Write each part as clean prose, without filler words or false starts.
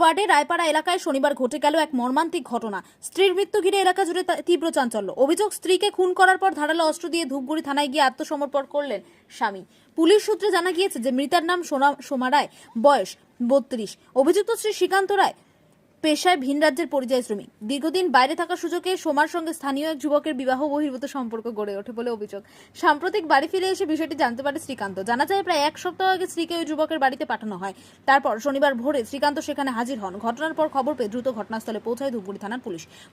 ওয়ার্ডে রায়পাড়া এলাকায় শনিবার ঘটে গেল এক মর্মান্তিক ঘটনা। স্ত্রীর মৃত্যু ঘিরে এলাকা জুড়ে তীব্র চাঞ্চল্য। অভিযোগ, স্ত্রীকে খুন করার পর ধারালো অস্ত্র দিয়ে ধূপগুড়ি থানায় গিয়ে আত্মসমর্পণ করলেন স্বামী। পুলিশ সূত্রে জানা গিয়েছে যে মৃতার নাম সোমা রায়, বয়স 32। অভিযুক্ত শ্রী শ্রীকান্ত রায় পেশায় ভিন রাজ্যের পরিযায়ী শ্রমিক। দীর্ঘদিন বাইরে থাকার সুযোগে সোমার সঙ্গে স্থানীয় এক যুবকের বিবাহ বহির্ভূত সম্পর্ক গড়ে ওঠে বলে অভিযোগ। সাম্প্রতিক বাড়ি ফিরে এসে বিষয়টি জানতে পারে শ্রীকান্ত। জানা যায় প্রায় এক সপ্তাহ আগে স্ত্রীকে ওই যুবকের বাড়িতে পাঠানো হয়। তারপর শনিবার ভোরে শ্রীকান্ত সেখানে হাজির হন। ঘটনার পর খবর পেয়ে দ্রুত ঘটনাস্থলে পৌঁছায় ধূপগুড়ি থানার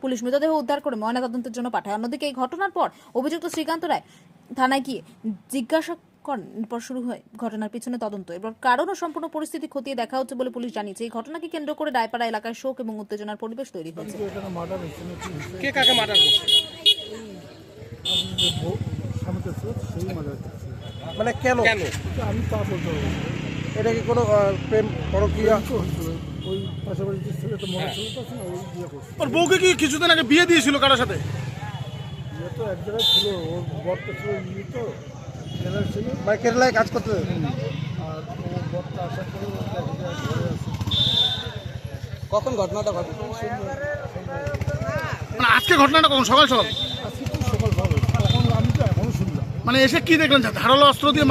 পুলিশ মৃতদেহ উদ্ধার করে ময়নাতদন্তের জন্য পাঠায়। অন্যদিকে এই ঘটনার পর অভিযুক্ত শ্রীকান্ত রায় থানায় গিয়ে জিজ্ঞাসা এরপর শুরু হয় ঘটনার পিছনে তদন্ত। এরপর কারণ ও সম্পূর্ণ পরিস্থিতি খতিয়ে দেখা হচ্ছে বলে পুলিশ জানিয়েছে। এই ঘটনাকে কেন্দ্র করে রায়পাড়া এলাকায় শোক এবং উত্তেজনার পরিবেশ তৈরি হয়েছে। কে কাকে মার্ডার করছে? মানে কেন? আমি তা বলতে পারবো না। এটা কি কোনো প্রেম পরকীয়া? ওই পাশাপাশি যে ছেলে তো মনে ছেলে তো আছে না, ওই বিয়ে করছে। ওর বউকে কি কিছুদিন আগে বিয়ে দিয়েছিল কারোর সাথে? বিয়ে তো এক জায়গায় ছিল, ওর বরটা ছিল ইয়ে তো কেরালা ছিল, মানে কেরালায় কাজ করতে? আর ও বরটা আসার পরে ও এক জায়গায় ঘরে আছে। কখন ঘটনাটা ঘটে? মানে আজকে ঘটনাটা কখন? সকাল সকাল? আজকে তো সকাল ভালো, তখন আমি তো এখনো শুনলাম। মানে এসে কি দেখলেন? ধারালো অস্ত্র দিয়ে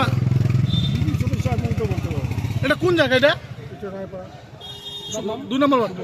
দিদি চোখের সামনে তো বলতে পারবো। এটা কোন জায়গা? এটা এটা রায়পাড়া 2 নম্বর ওয়ার্ড।